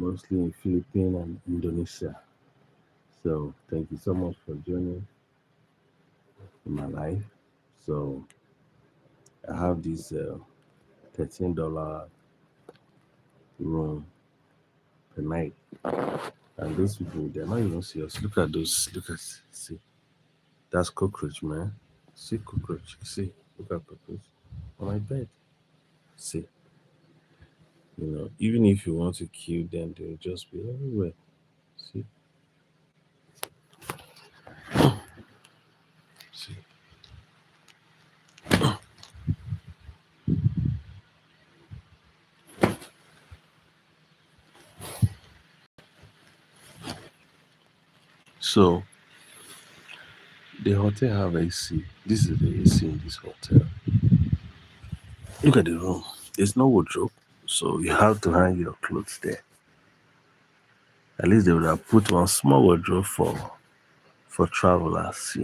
mostly in Philippines and Indonesia. So thank you so much for joining in my life. So I have this $13 room per night, and those people they're not even serious. Look at those. Look at see that's cockroach, man. See cockroach. See look at cockroach on my bed. See, even if you want to kill them, they'll just be everywhere. See, see. So the hotel have AC. This is the AC in this hotel. Look at the room. There's no wardrobe, so you have to hang your clothes there. At least they would have put one small wardrobe for travelers.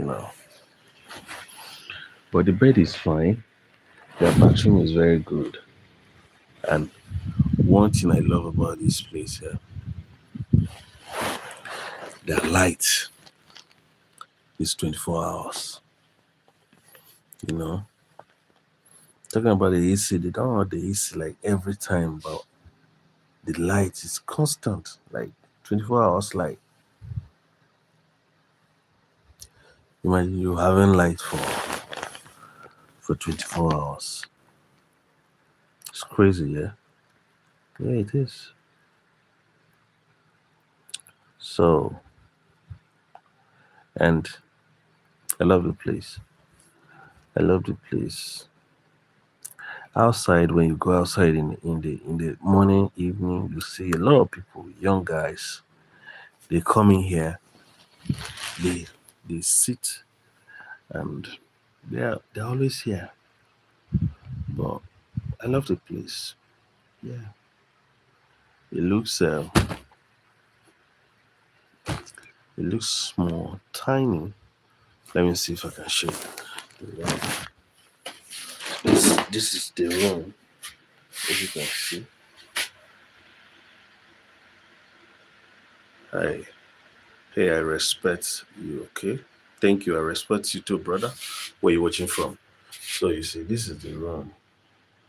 But the bed is fine. The bathroom is very good. And one thing I love about this place here, the light is 24 hours. You know, talking about the AC, they don't have the AC like every time, but the light is constant, like 24 hours light. Imagine you having light for 24 hours. It's crazy, yeah? Yeah, it is. So, and I love the place. I love the place. Outside, when you go outside in the morning, evening, you see a lot of people, young guys. They come in here, they they sit, and they're always here. But I love the place. Yeah, it looks small, tiny. Let me see if I can show you. This is the room. As you can see. Hi. Hey, I respect you, okay? Thank you. I respect you too, brother. Where you watching from? So you see, this is the room.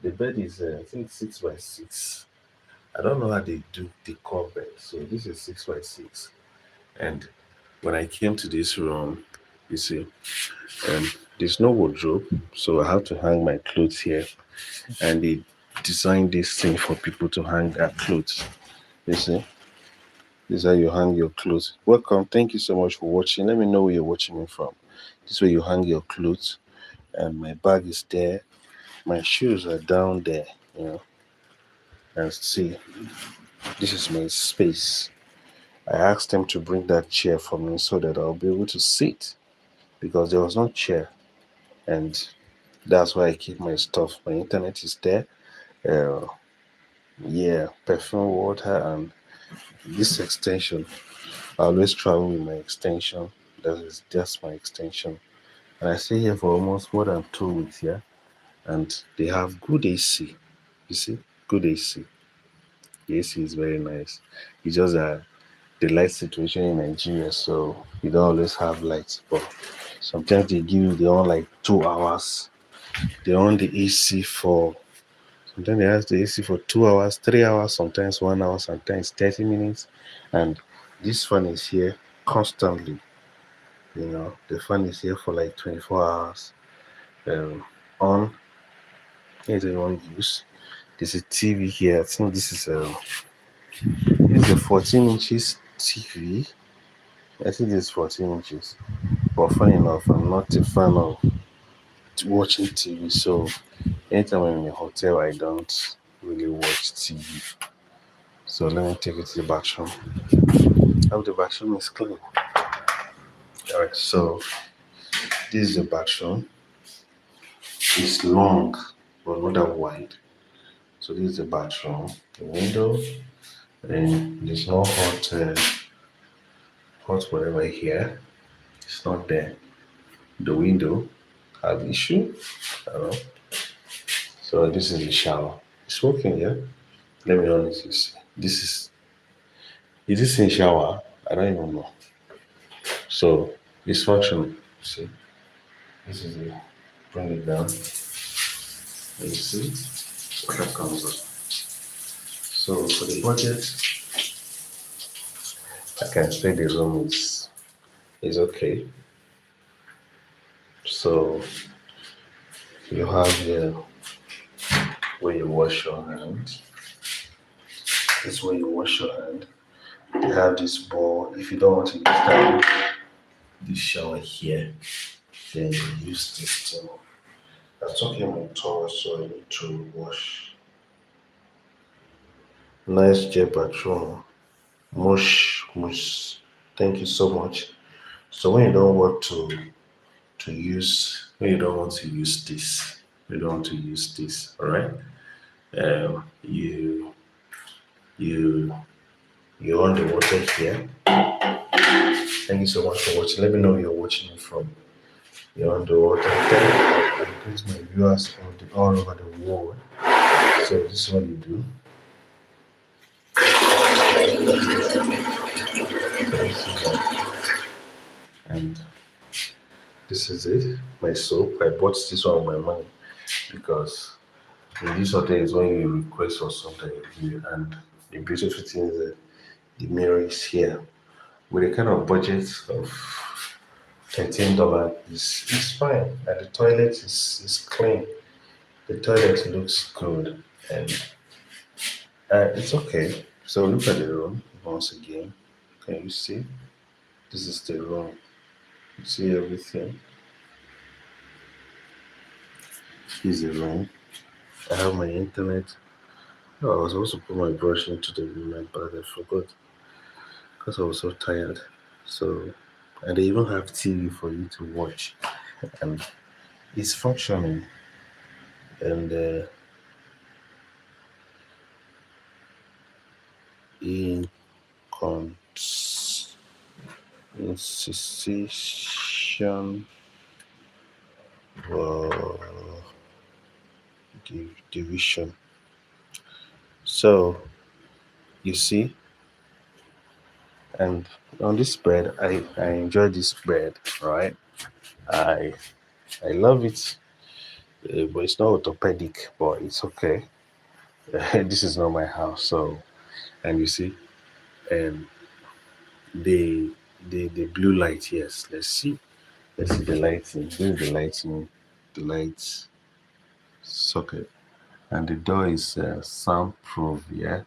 The bed is, I think, 6 by 6. I don't know how they do the core bed. So this is 6 by 6. And when I came to this room, you see, there's no wardrobe, so I have to hang my clothes here. And they designed this thing for people to hang their clothes. You see, this is how you hang your clothes. Welcome. Thank you so much for watching. Let me know where you're watching me from. This way you hang your clothes. And my bag is there. My shoes are down there. And see, this is my space. I asked them to bring that chair for me so that I'll be able to sit because there was no chair. And that's why I keep my stuff. My internet is there. Uh, yeah, perfume, water, and this extension. I always travel with my extension. That is just my extension. And I stay here for almost more than 2 weeks, yeah. And they have good AC. You see, good AC. The AC is very nice. It's just the light situation in Nigeria, so you don't always have lights. But sometimes they on like 2 hours. They on the AC for sometimes they have the AC for 2 hours, 3 hours, sometimes 1 hour, sometimes 30 minutes. And this fan is here constantly. The fan is here for like 24 hours. On here's a one use. There's a TV here. I think this is a 14 inches TV. I think this is 14 inches. But funny enough, I'm not a fan of watching TV. So anytime I'm in a hotel, I don't really watch TV. So let me take it to the bathroom. How the bathroom is clean. Alright, so this is the bathroom. It's long, but not that wide. So this is the bathroom. The window, and there's no hot whatever here. It's not there. The window have issue. I don't know. So this is the shower. It's working, yeah. Let me honestly see. This is Is this in shower? I don't even know. So it's functional. See, this is it. Bring it down. And you see, that comes up. So for the budget, I can say the room is okay. So you have here where you wash your hand. This is where you wash your hand. You have this bowl. If you don't want to use this shower here, then you use this thing. I'm talking about towel, so I need to wash. Nice jet bathroom. Mush, mush. Thank you so much. So when you don't want to use, when you don't want to use this, you don't want to use this, all right? You you you on the water here. Thank you so much for watching. Let me know where you're watching it from. You're on the water. I greet my viewers all over the world. So this is what you do. And this is it. My soap. I bought this one with my money because in this hotel is when you request for something and the beautiful thing is that the mirror is here. With a kind of budget of $13, it's fine. And the toilet is clean. The toilet looks good and it's okay. So look at the room once again. Can you see? This is the room. You see everything. Here's the room. I have my internet. Oh, I was supposed to put my brush into the room, but I forgot because I was so tired. So, and they even have TV for you to watch, and it's functioning. And in incision uh, division. So you see, and on this bed, I enjoy this bed, right? I I love it, but it's not orthopedic, but it's okay. This is not my house, so and you see, and the the blue light. Yes, let's see the lighting. This is the lighting, the lights socket, and the door is soundproof. Yeah,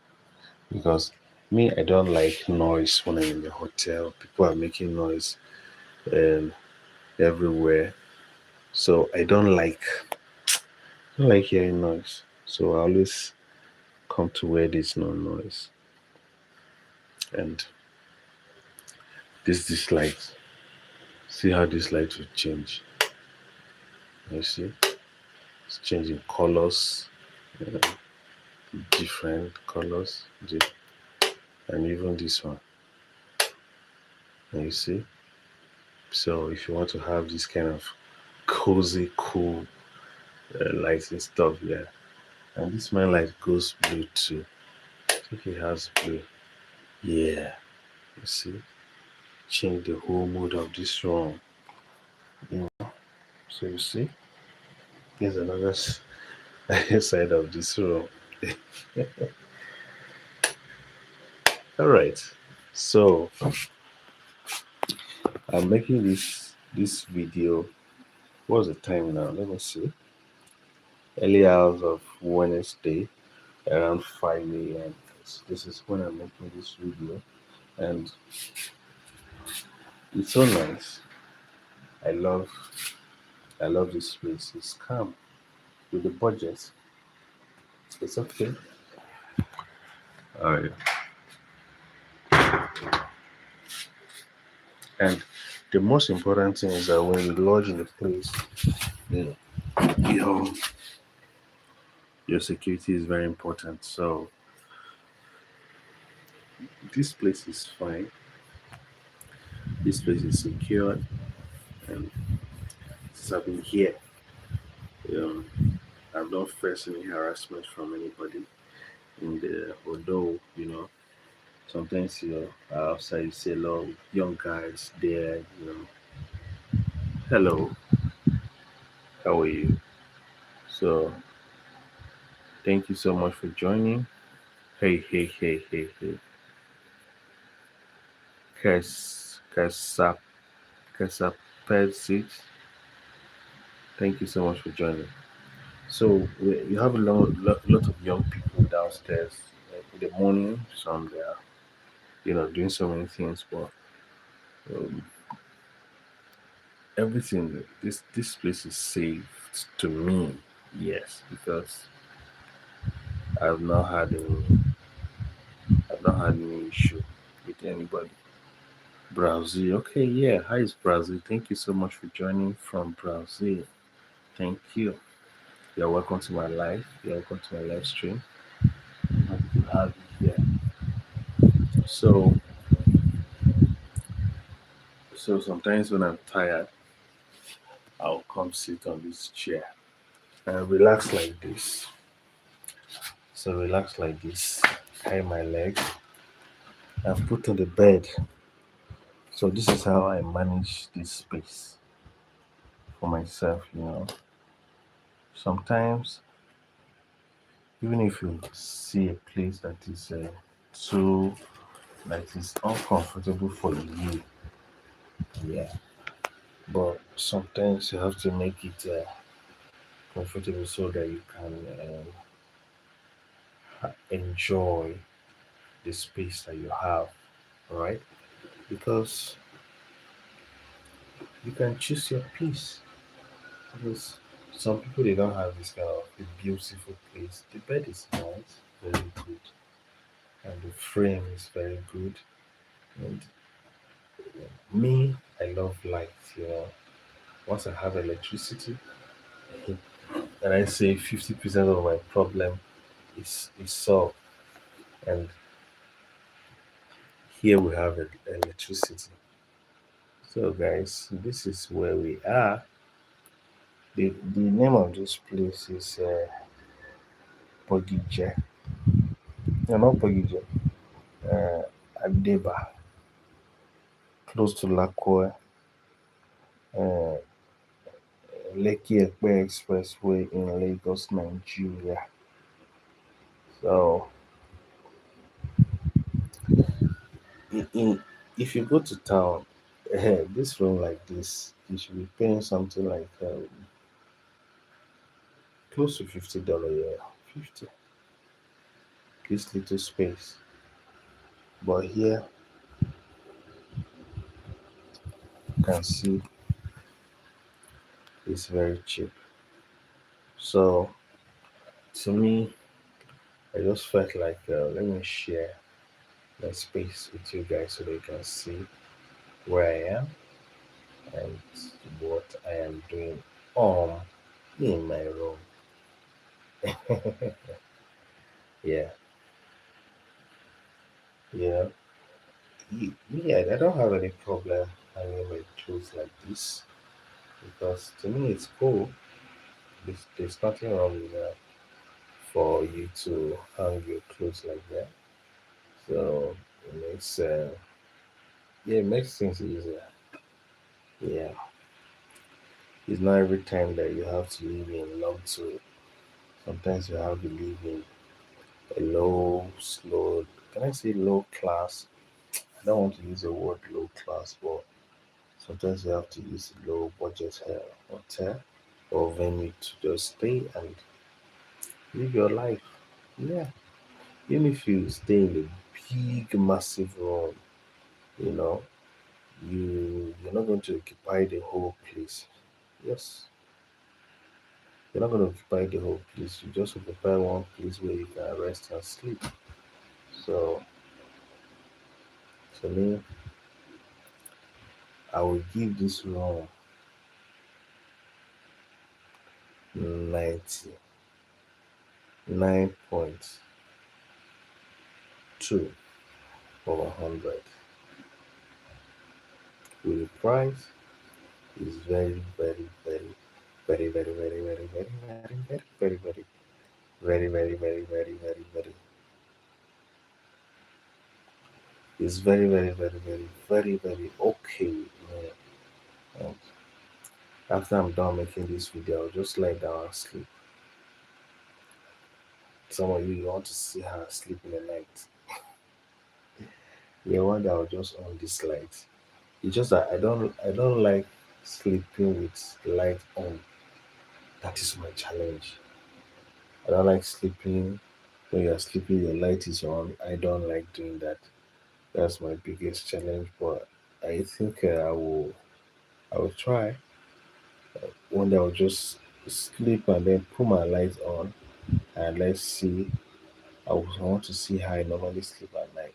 because me, I don't like noise when I'm in the hotel. People are making noise um, everywhere, so I don't like hearing noise. So I always come to where there's no noise. And this light, see how this light will change. You see, it's changing colors, uh, different colors, and even this one. And you see, so if you want to have this kind of cozy, cool lighting stuff, yeah. And this my light goes blue too. I think it has blue. Yeah, you see, change the whole mood of this room. Yeah. So you see, here's another side of this room. All right. So I'm making this video. What's the time now? Let me see. Early hours of Wednesday, around 5 a.m. This is when I'm making this video, and it's so nice. I love I love this place. It's calm with the budget. It's okay. All right. And the most important thing is that when you lodge in the place, yeah, your your security is very important. So this place is fine. This place is secure, and since I've been here, I've not faced any harassment from anybody in the although Sometimes you are outside, you see a lot of young guys there. Hello, how are you? So thank you so much for joining. Hey, hey, hey, hey, hey. Kes, Kesapezit. Thank you so much for joining. So you have a lot of young people downstairs in the morning. Some they are, doing so many things, but um, everything. This place is safe to me. Yes, because I've not had any I've not had any issue with anybody. Brazil. Okay, yeah. Hi, it's Brazil. Thank you so much for joining from Brazil. Thank you. You're welcome to my live. You're welcome to my live stream. I'm happy to have you here. So, so sometimes when I'm tired, I'll come sit on this chair and relax like this. So relax like this. Tie my leg and put on the bed. So this is how I manage this space for myself. Sometimes, even if you see a place that is too that is uncomfortable for you, yeah. But sometimes you have to make it comfortable so that you can enjoy the space that you have, right? Because you can choose your peace. Because some people they don't have this kind of a beautiful place. The bed is nice, very good, and the frame is very good. And me, I love light. Once I have electricity, and I say 50% of my problem is solved. And here we have electricity. So, guys, this is where we are. The name of this place is Pogije. No, not Pogije. Uh, Adeba, close to Lakwe, uh, Lekki Ekpe Expressway in Lagos, Nigeria. So, if you go to town, this room like this, you should be paying something like close to $50 a year. 50. This little space. But here, you can see it's very cheap. So, to me, I just felt like let me share my space with you guys so that you can see where I am and what I am doing in my room. Yeah, yeah. Me, I don't have any problem hanging my clothes like this because to me it's cool. There's nothing wrong with that for you to hang your clothes like that. So it makes yeah, it makes things easier. Yeah, it's not every time that you have to live in luxury. Sometimes you have to live in a low, slow. Can I say low class? I don't want to use the word low class, but sometimes you have to use low budget hotel or venue to just stay and live your life. Yeah. Even if you stay in a big, massive room, you know, you're not going to occupy the whole place. Yes. You're not going to occupy the whole place. You just occupy one place where you can rest and sleep. So to me, I will give this room 99.2 over 100. With the price is very, very, very, very, very, very, very, very, very, very, very, very, very, very, very, very, very, very, It's very, very, very, very, very, very okay. And after I'm done making this video, I'll just lie down and sleep. Some of you want to see how I sleep in the night. You wonder I'll just on this light. It's just that I don't like sleeping with light on. That is my challenge. I don't like sleeping when you're sleeping, your light is on. I don't like doing that. That's my biggest challenge. But I think I will try. One day I'll just sleep and then put my light on and let's see. Want to see how I normally sleep at night.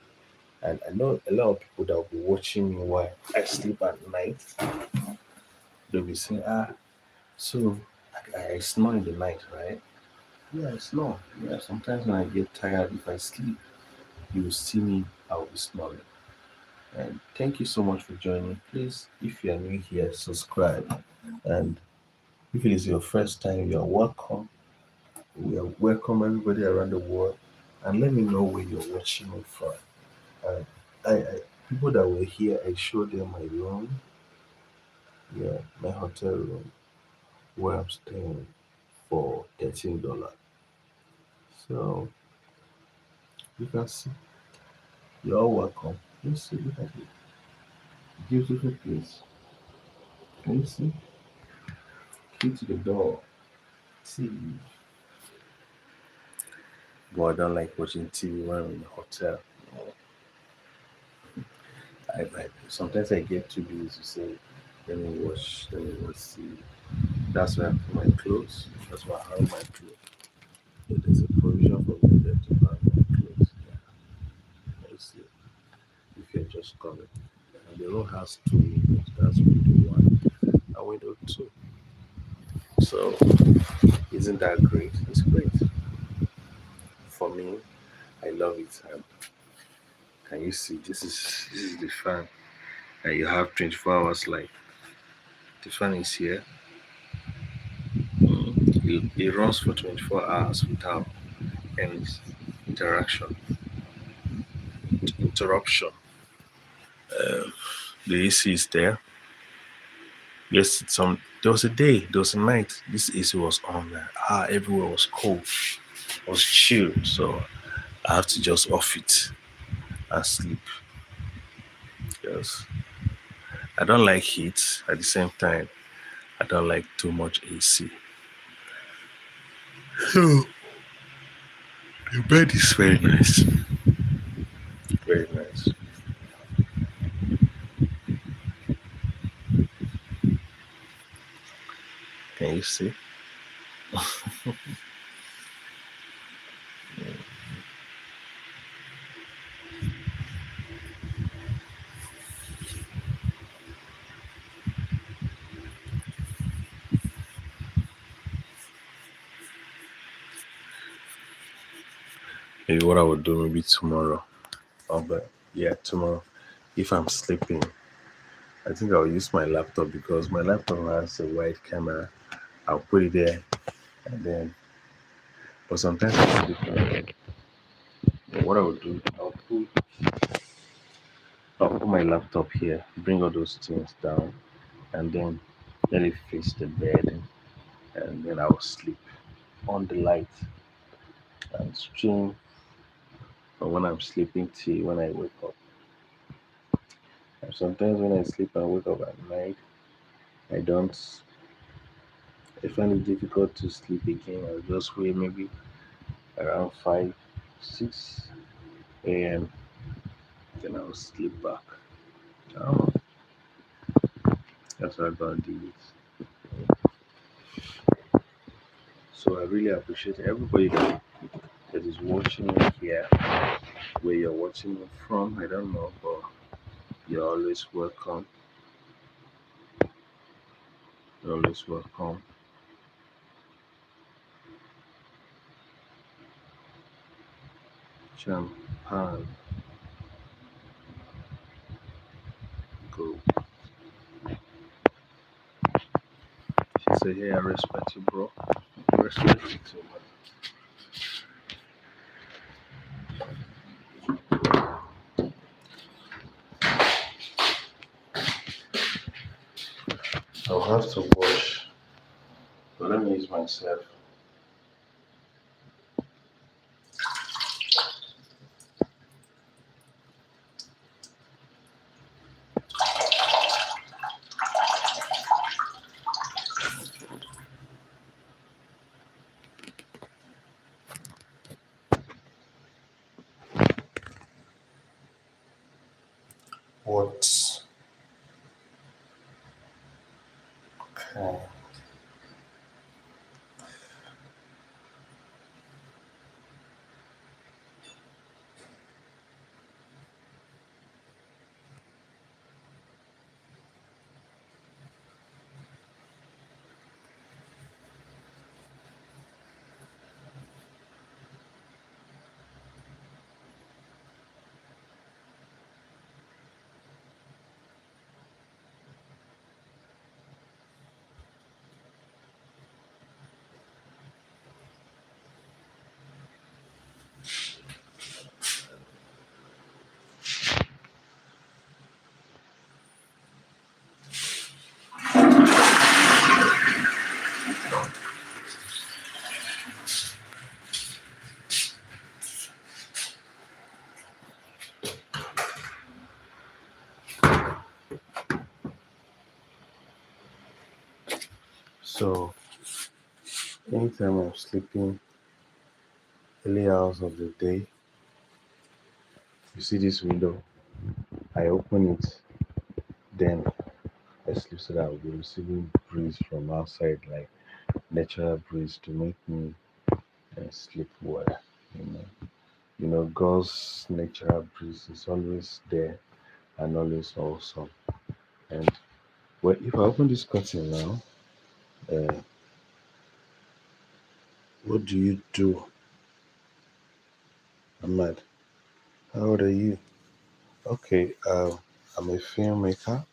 And I know a lot of people that will be watching me while I sleep at night. They'll be saying, so I snore in the night, right? Yeah, I snore. Yeah, sometimes when I get tired, if I sleep, you will see me, I will be snoring. And thank you so much for joining. Please, if you are new here, subscribe. And if it is your first time, you are welcome. We are welcome everybody around the world. And let me know where you're watching me from. And I people that were here, I showed them my room, yeah, my hotel room where I'm staying for $13. So you can see, you're all welcome. You see, look at it. Beautiful place. Can you see? Key to the door. See. But I don't like watching TV when I'm in a hotel. I sometimes I get too busy to say, let me watch TV. That's where I put my clothes. That's why I hang my clothes. Yeah, there's a provision for me there to hang my clothes. Yeah, you see, if you're just coming. And the room has two windows. That's window one and window two. So isn't that great? It's great. For me, I love it. Can you see? This is the fan. And you have 24 hours light. The fan is here. It runs for 24 hours without any interaction, interruption. The AC is there. Yes, there was a day, there was a night. This AC was on. Everywhere was cold, was chilled. So I have to just off it and sleep. Yes, I don't like heat. At the same time, I don't like too much AC. So the bed is very nice, very nice. Can you see? Maybe what I would do maybe tomorrow. Oh, but yeah, tomorrow. If I'm sleeping, I think I'll use my laptop because my laptop has a wide camera. I'll put it there and then, but sometimes I sleep. But what I would do, I'll put my laptop here, bring all those things down, and then let it face the bed, and then I'll sleep on the light and stream from when I'm sleeping till when I wake up. And sometimes when I sleep and wake up at night, I don't. I find it difficult to sleep again. I'll just wait maybe around 5, 6 a.m. Then I'll sleep back. Oh, that's what I'm gonna do. So I really appreciate everybody that is watching me here, where you're watching me from. I don't know, but you're always welcome. You're always welcome. Champagne, go. She said, "Hey, I respect you, bro. I respect you too, man." I'll have to wash. But let me use myself. What? Okay. So anytime I'm sleeping, early hours of the day, you see this window, I open it, then I sleep so that I'll be receiving breeze from outside, like natural breeze to make me sleep well. You know, God's natural breeze is always there and always awesome. And well, if I open this curtain now, uh, what do you do, Ahmad? How old are you? Okay, I'm a filmmaker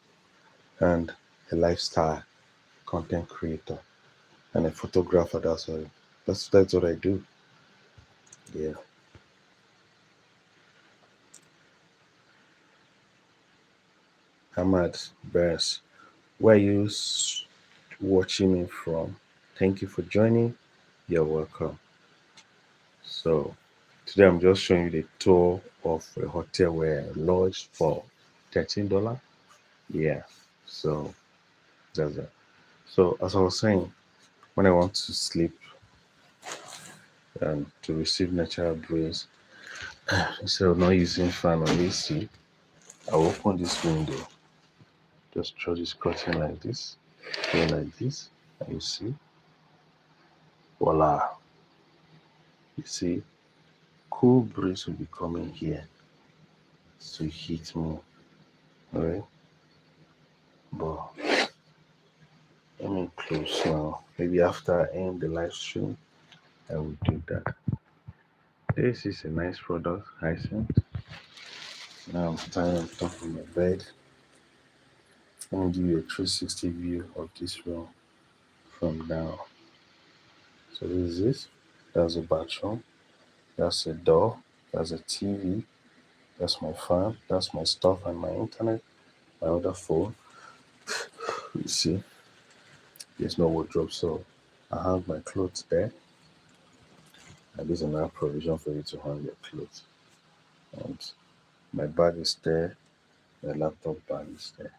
and a lifestyle content creator and a photographer. That's what I do. Yeah, Ahmad Bears. Where are you watching me from? Thank you for joining. You're welcome. So today I'm just showing you the tour of a hotel where I lodged for $13. Yeah. So that's it. So as I was saying, when I want to sleep and to receive natural breeze, instead of not using fan or AC, I will open this window, just throw this curtain like this, go like this, and you see, voila. You see, cool breeze will be coming here to hit me. Alright, but let me close now. Maybe after I end the live stream, I will do that. This is a nice product, Hyacinth. Now I'm standing on top of my bed. Let me give you a 360 view of this room from now. So this is it. That's a bathroom. That's a door. That's a TV. That's my fan. That's my stuff and my internet. My other phone. You see, there's no wardrobe, so I hang my clothes there. And this is another provision for you to hang your clothes. And my bag is there. My laptop bag is there.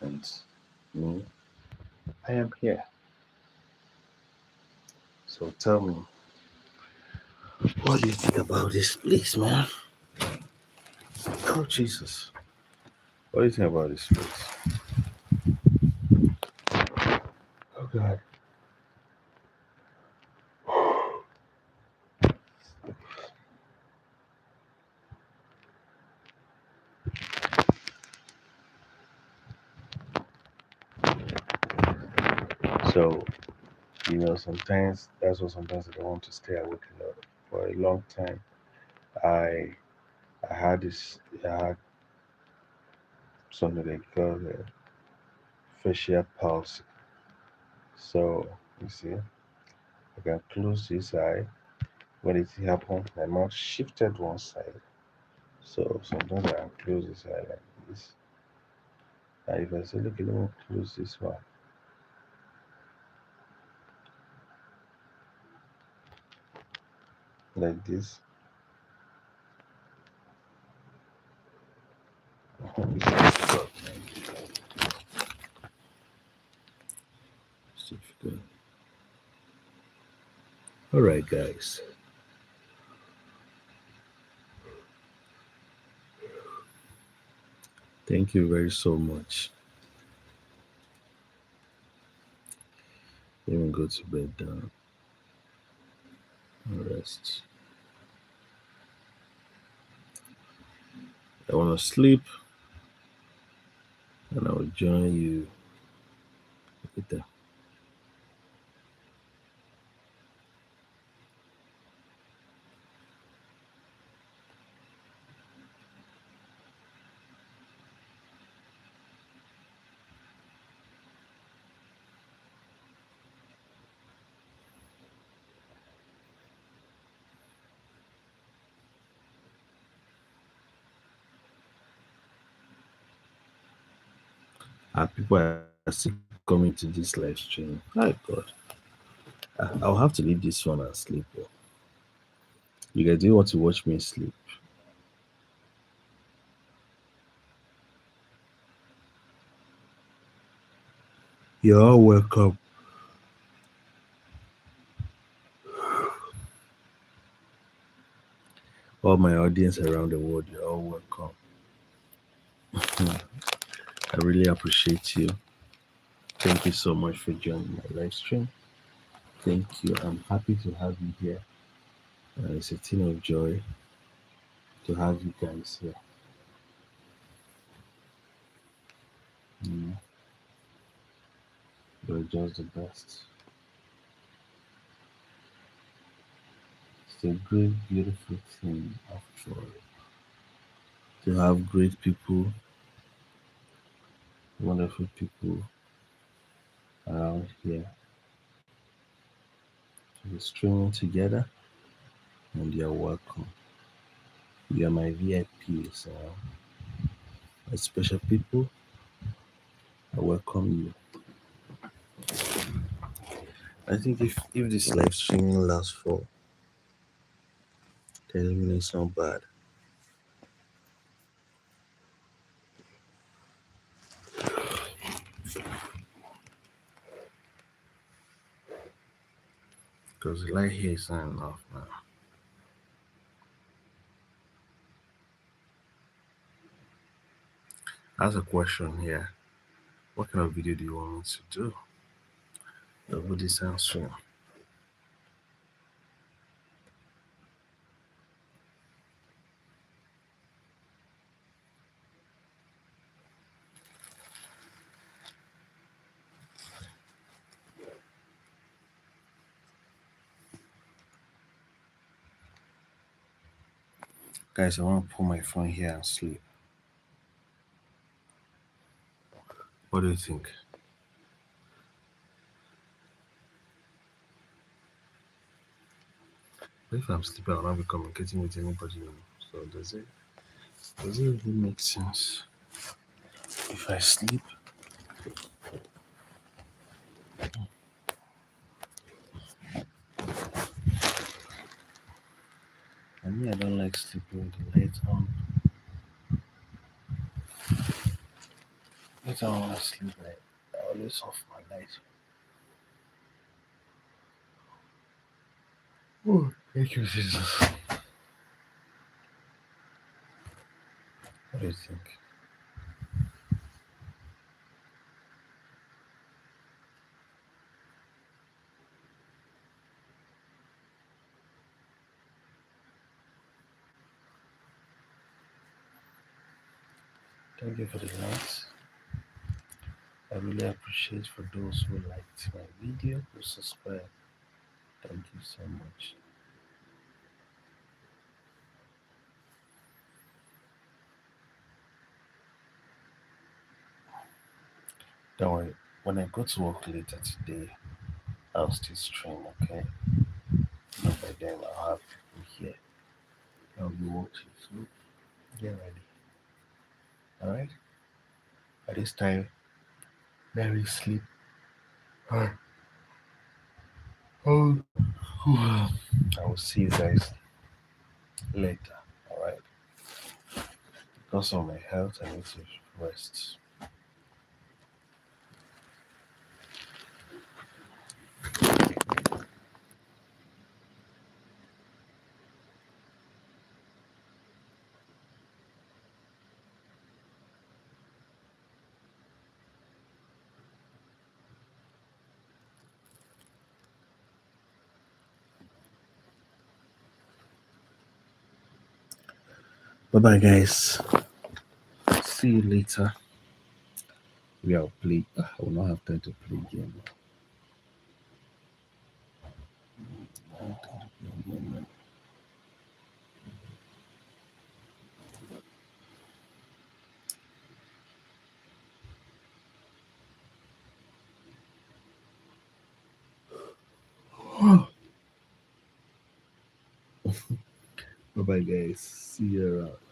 And me, I am here. So tell me, what do you think about this place, man? Oh, Jesus. What do you think about this place? Oh, God. So, sometimes sometimes I don't want to stay awake a lot. For a long time, I I had something they call facial palsy. So, you see, I can close this eye. When it happened, my mouth shifted one side. So sometimes I close this eye like this. And if I say, look, let me close this one. like this. It's difficult. All right, guys. Thank you very so much. Even go to bed now and rest. I want to sleep, and I will join you later. People are still coming to this live stream. My God. I'll have to leave this one and sleep. Oh. You guys, do you want to watch me sleep? You're all welcome. All my audience around the world, you're all welcome. I really appreciate you. Thank you so much for joining my live stream. Thank you. I'm happy to have you here. It's a thing of joy to have you guys here. Mm, you're just the best. It's a great, beautiful thing after all. To have great people, wonderful people around here. We're streaming together, and you're welcome. You are my VIPs. My special people, I welcome you. I think if this live streaming lasts for 10 minutes, not bad. Because the light here is not enough now. That's a question here. What kind of video do you want me to do? Nobody's answering. Guys, I want to put my phone here and sleep. What do you think? If I'm sleeping, I'll not be communicating with anybody. So does it really make sense if I sleep? I mean, I don't like sleeping with the lights on. Later on, when I sleep, I always off my light. Oh, thank you, Jesus. What do you think? Thank you for the likes. I really appreciate for those who liked my video, who subscribed. Thank you so much. Don't worry. When I go to work later today, I'll still stream, okay? And by then I'll have people here. I'll be watching. So get ready. Alright? At this time, let me sleep. Alright. Oh, I will see you guys later. All right. Because of my health, I need to rest. Bye bye, guys. See you later. We will play. I will not have time to play game. Bye bye, guys. See you around.